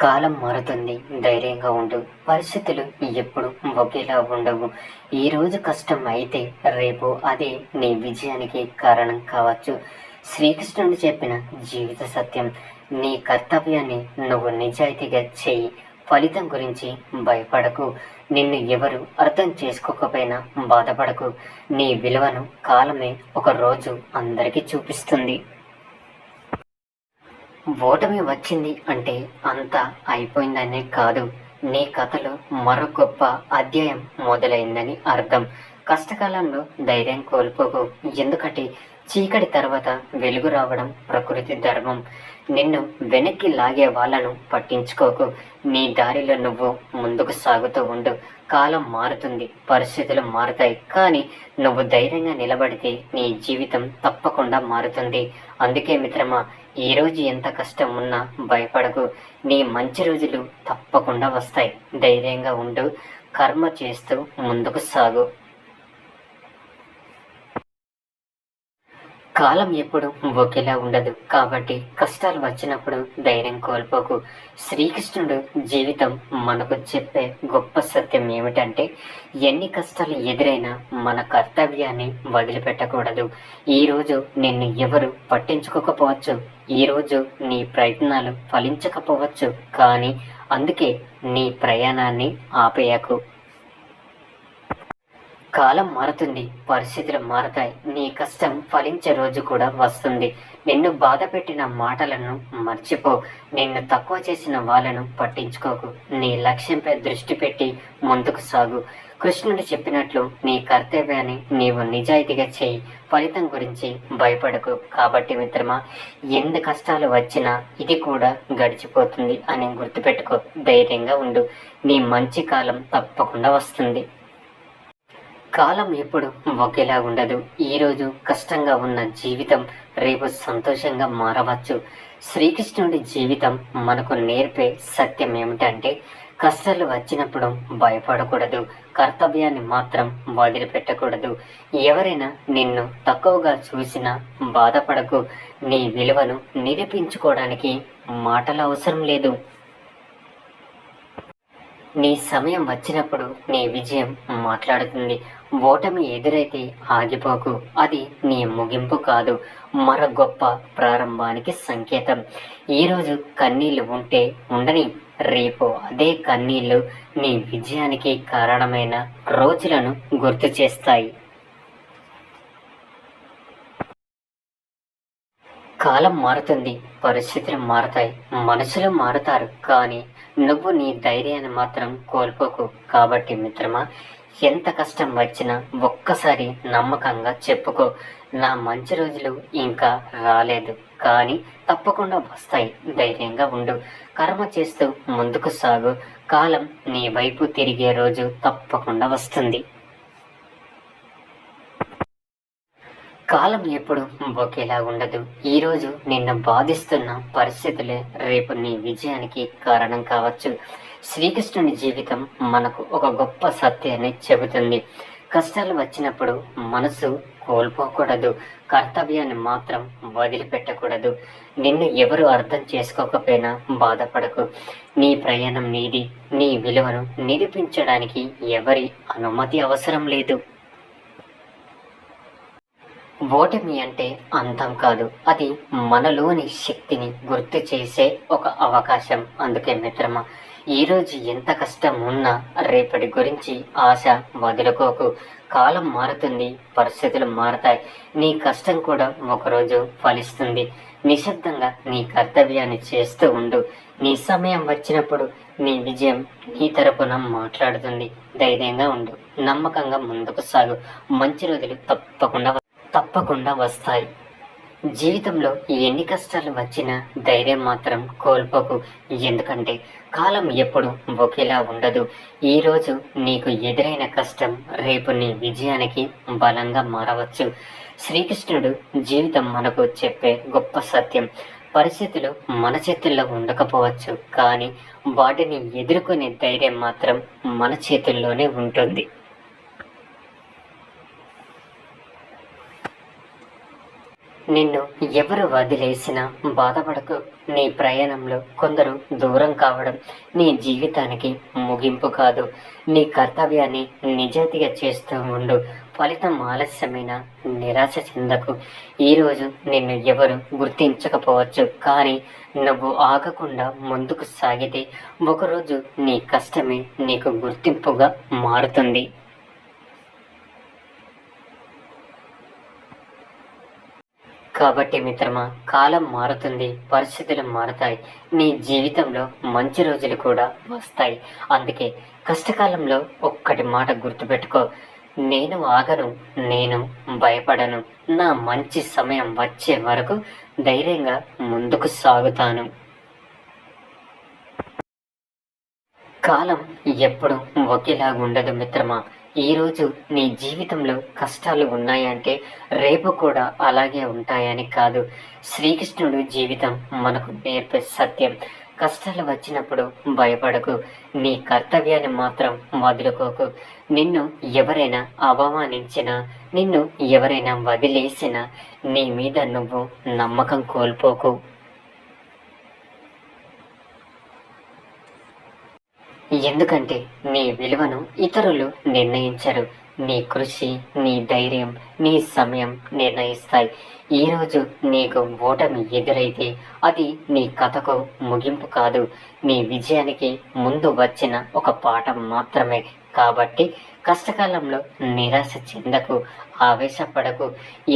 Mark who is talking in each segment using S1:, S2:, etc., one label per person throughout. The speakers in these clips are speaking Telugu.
S1: కాలం మారుతుంది. ధైర్యంగా ఉండు. పరిస్థితులు ఎప్పుడు ఒకేలా ఉండవు. ఈరోజు కష్టం అయితే రేపు అదే నీ విజయానికి కారణం కావచ్చు. శ్రీకృష్ణుడు చెప్పిన జీవిత సత్యం. నీ కర్తవ్యాన్ని నువ్వు నిజాయితీగా చెయ్యి. ఫలితం గురించి భయపడకు. నిన్ను ఎవరు అర్థం చేసుకోకపోయినా బాధపడకు. నీ విలువను కాలమే ఒక రోజు అందరికీ చూపిస్తుంది. ఓటమి వచ్చింది అంటే అంతా అయిపోయిందనే కాదు, నీ కథలో మరో గొప్ప అధ్యాయం మొదలైందని అర్థం. కష్టకాలంలో ధైర్యం కోల్పోకు. ఎందుకంటే చీకటి తర్వాత వెలుగు రావడం ప్రకృతి ధర్మం. నిన్ను వెనక్కి లాగే వాళ్ళను పట్టించుకోకు. నీ దారిలో నువ్వు ముందుకు సాగుతూ ఉండు. కాలం మారుతుంది, పరిస్థితులు మారుతాయి, కానీ నువ్వు ధైర్యంగా నిలబడితే నీ జీవితం తప్పకుండా మారుతుంది. అందుకే మిత్రమా, ఈరోజు ఎంత కష్టం ఉన్నా భయపడకు. నీ మంచి రోజులు తప్పకుండా వస్తాయి. ధైర్యంగా ఉండు. కర్మ చేస్తూ ముందుకు సాగు. కాలం ఎప్పుడు ఒకేలా ఉండదు, కాబట్టి కష్టాలు వచ్చినప్పుడు ధైర్యం కోల్పోకు. శ్రీకృష్ణుడు జీవితం మనకు చెప్పే గొప్ప సత్యం ఏమిటంటే, ఎన్ని కష్టాలు ఎదురైనా మన కర్తవ్యాన్ని వదిలిపెట్టకూడదు. ఈరోజు నిన్ను ఎవరు పట్టించుకోకపోవచ్చు, ఈరోజు నీ ప్రయత్నాలు ఫలించకపోవచ్చు, కానీ అందుకే నీ ప్రయాణాన్ని ఆపేయకు. కాలం మారుతుంది, పరిస్థితులు మారుతాయి. నీ కష్టం ఫలించే రోజు కూడా వస్తుంది. నిన్ను బాధ పెట్టిన మాటలను మర్చిపో. నిన్ను తక్కువ చేసిన వాళ్ళను పట్టించుకోకు. నీ లక్ష్యంపై దృష్టి పెట్టి ముందుకు సాగు. కృష్ణుడు చెప్పినట్లు నీ కర్తవ్యాన్ని నీవు నిజాయితీగా చేయి. ఫలితం గురించి భయపడకు. కాబట్టి మిత్రమా, ఎన్ని కష్టాలు వచ్చినా ఇది కూడా గడిచిపోతుంది అని గుర్తుపెట్టుకో. ధైర్యంగా ఉండు. నీ మంచి కాలం తప్పకుండా వస్తుంది. కాలం ఎప్పుడు ఒకేలా ఉండదు. ఈరోజు కష్టంగా ఉన్న జీవితం రేపు సంతోషంగా మారవచ్చు. శ్రీకృష్ణుడి జీవితం మనకు నేర్పే సత్యం ఏమిటంటే, కష్టాలు వచ్చినప్పుడు భయపడకూడదు, కర్తవ్యాన్ని మాత్రం వదిలిపెట్టకూడదు. ఎవరైనా నిన్ను తక్కువగా చూసినా బాధపడకు. నీ విలువను నిరూపించుకోవడానికి మాటలు అవసరం లేదు. నీ సమయం వచ్చినప్పుడు నీ విజయం మాట్లాడుతుంది. ఓటమి ఎదురైతే ఆగిపోకు. అది నీ ముగింపు కాదు, మరో గొప్ప ప్రారంభానికి సంకేతం. ఈరోజు కన్నీళ్లు ఉంటే ఉండని, రేపు అదే కన్నీళ్లు నీ విజయానికి కారణమైన రోజులను గుర్తు చేస్తాయి. కాలం మారుతుంది, పరిస్థితులు మారుతాయి, మనుషులు మారుతారు, కానీ నువ్వు నీ ధైర్యాన్ని మాత్రం కోల్పోకు. కాబట్టి మిత్రమా, ఎంత కష్టం వచ్చినా ఒక్కసారి నమ్మకంగా చెప్పుకో, నా మంచి రోజులు ఇంకా రాలేదు, కానీ తప్పకుండా వస్తాయి. ధైర్యంగా ఉండు. కర్మ చేస్తూ ముందుకు సాగు. కాలం నీ వైపు తిరిగే రోజు తప్పకుండా వస్తుంది. కాలం ఎప్పుడు ఒకేలా ఉండదు. ఈరోజు నిన్ను బాధిస్తున్న పరిస్థితులే రేపు నీ విజయానికి కారణం కావచ్చు. శ్రీకృష్ణుని జీవితం మనకు ఒక గొప్ప సత్యాన్ని చెబుతుంది. కష్టాలు వచ్చినప్పుడు మనసు కోల్పోకూడదు, కర్తవ్యాన్ని మాత్రం వదిలిపెట్టకూడదు. నిన్ను ఎవరు అర్థం చేసుకోకపోయినా బాధపడకు. నీ ప్రయాణం నీది. నీ విలువను నిరూపించడానికి ఎవరి అనుమతి అవసరం లేదు. ఓటమి అంటే అంతం కాదు, అది మనలోని శక్తిని గుర్తు చేసే ఒక అవకాశం. అందుకే మిత్రమా, ఈరోజు ఎంత కష్టం ఉన్నా రేపటి గురించి ఆశ వదులుకోకు. కాలం మారుతుంది, పరిస్థితులు మారుతాయి, నీ కష్టం కూడా ఒకరోజు ఫలిస్తుంది. నిశ్శబ్దంగా నీ కర్తవ్యాన్ని చేస్తూ ఉండు. నీ సమయం వచ్చినప్పుడు నీ విజయం నీ తరపున మాట్లాడుతుంది. ధైర్యంగా ఉండు. నమ్మకంగా ముందుకు సాగు. మంచి రోజులు తప్పకుండా వస్తాయి. జీవితంలో ఎన్ని కష్టాలు వచ్చినా ధైర్యం మాత్రం కోల్పోకు. ఎందుకంటే కాలం ఎప్పుడు ఒకేలా ఉండదు. ఈరోజు నీకు ఎదురైన కష్టం రేపు నీ విజయానికి బలంగా మారవచ్చు. శ్రీకృష్ణుడు జీవితం మనకు చెప్పే గొప్ప సత్యం. పరిస్థితులు మన చేతుల్లో ఉండకపోవచ్చు, కానీ వాటిని ఎదుర్కొనే ధైర్యం మాత్రం మన చేతుల్లోనే ఉంటుంది. నిన్ను ఎవరు వదిలేసినా బాధపడకు. నీ ప్రయాణంలో కొందరు దూరం కావడం నీ జీవితానికి ముగింపు కాదు. నీ కర్తవ్యాన్ని నిజాయితీగా చేస్తూ ఉండు. ఫలితం ఆలస్యమైన నిరాశ చెందకు. ఈరోజు నిన్ను ఎవరు గుర్తించకపోవచ్చు, కానీ నువ్వు ఆగకుండా ముందుకు సాగితే ఒకరోజు నీ కష్టమే నీకు గుర్తింపుగా మారుతుంది. కాబట్టి మిత్రమా, కాలం మారుతుంది, పరిస్థితులు మారుతాయి, నీ జీవితంలో మంచి రోజులు కూడా వస్తాయి. అందుకే కష్టకాలంలో ఒక్కటి మాట గుర్తుపెట్టుకో, నేను ఆగను, నేను భయపడను, నా మంచి సమయం వచ్చే వరకు ధైర్యంగా ముందుకు సాగుతాను. కాలం ఎప్పుడు ఒకేలాగుండదు మిత్రమా. ఈరోజు నీ జీవితంలో కష్టాలు ఉన్నాయంటే రేపు కూడా అలాగే ఉంటాయని కాదు. శ్రీకృష్ణుడు జీవితం మనకు నేర్పే సత్యం. కష్టాలు వచ్చినప్పుడు భయపడకు, నీ కర్తవ్యాన్ని మాత్రం వదులుకోకు. నిన్ను ఎవరైనా అవమానించినా, నిన్ను ఎవరైనా వదిలేసినా నీ మీద నువ్వు నమ్మకం కోల్పోకు. ఎందుకంటే నీ విలువను ఇతరులు నిర్ణయించరు. నీ కృషి, నీ ధైర్యం, నీ సమయం నిర్ణయిస్తాయి. ఈరోజు నీకు ఓటమి ఎదురైతే అది నీ కథకు ముగింపు కాదు, నీ విజయానికి ముందు వచ్చిన ఒక పాఠం మాత్రమే. కాబట్టి కష్టకాలంలో నిరాశ చెందకు, ఆవేశపడకు,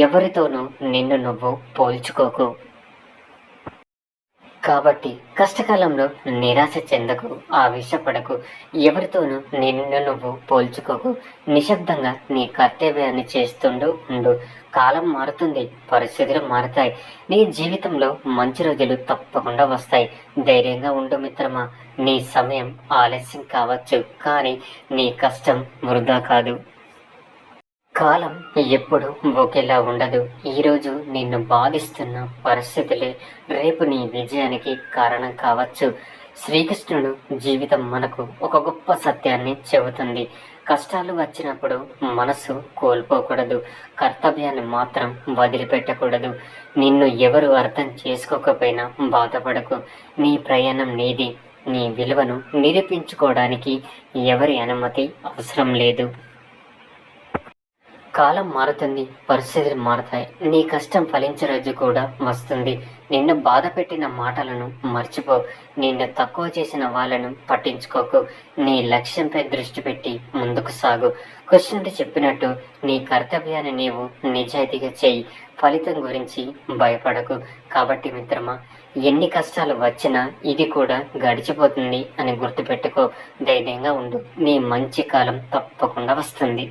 S1: ఎవరితోనూ నిన్ను నువ్వు పోల్చుకోకు. కాబట్టి కష్టకాలంలో నిరాశ చెందకు, ఆవేశపడకు, ఎవరితోనూ నిన్ను నువ్వు పోల్చుకోకు. నిశ్శబ్దంగా నీ కర్తవ్యాన్ని చేస్తుండు ఉండు. కాలం మారుతుంది, పరిస్థితులు మారుతాయి, నీ జీవితంలో మంచి రోజులు తప్పకుండా వస్తాయి. ధైర్యంగా ఉండు మిత్రమా. నీ సమయం ఆలస్యం కావచ్చు, కానీ నీ కష్టం వృధా కాదు. కాలం ఎప్పుడు ఒకేలా ఉండదు. ఈరోజు నిన్ను బాధిస్తున్న పరిస్థితులే రేపు నీ విజయానికి కారణం కావచ్చు. శ్రీకృష్ణుడు జీవితం మనకు ఒక గొప్ప సత్యాన్ని చెబుతుంది. కష్టాలు వచ్చినప్పుడు మనసు కోల్పోకూడదు, కర్తవ్యాన్ని మాత్రం వదిలిపెట్టకూడదు. నిన్ను ఎవరు అర్థం చేసుకోకపోయినా బాధపడకు. నీ ప్రయాణం నీది. నీ విలువను నిరూపించుకోవడానికి ఎవరి అనుమతి అవసరం లేదు. కాలం మారుతుంది, పరిస్థితులు మారుతాయి, నీ కష్టం ఫలించే రోజు కూడా వస్తుంది. నిన్ను బాధ పెట్టిన మాటలను మర్చిపో. నిన్ను తక్కువ చేసిన వాళ్ళను పట్టించుకోకు. నీ లక్ష్యంపై దృష్టి పెట్టి ముందుకు సాగు. కృష్ణుడు చెప్పినట్టు నీ కర్తవ్యాన్ని నీవు నిజాయితీగా చేయి. ఫలితం గురించి భయపడకు. కాబట్టి మిత్రమా, ఎన్ని కష్టాలు వచ్చినా ఇది కూడా గడిచిపోతుంది అని గుర్తుపెట్టుకో. ధైర్యంగా ఉండు, నీ మంచి కాలం తప్పకుండా వస్తుంది.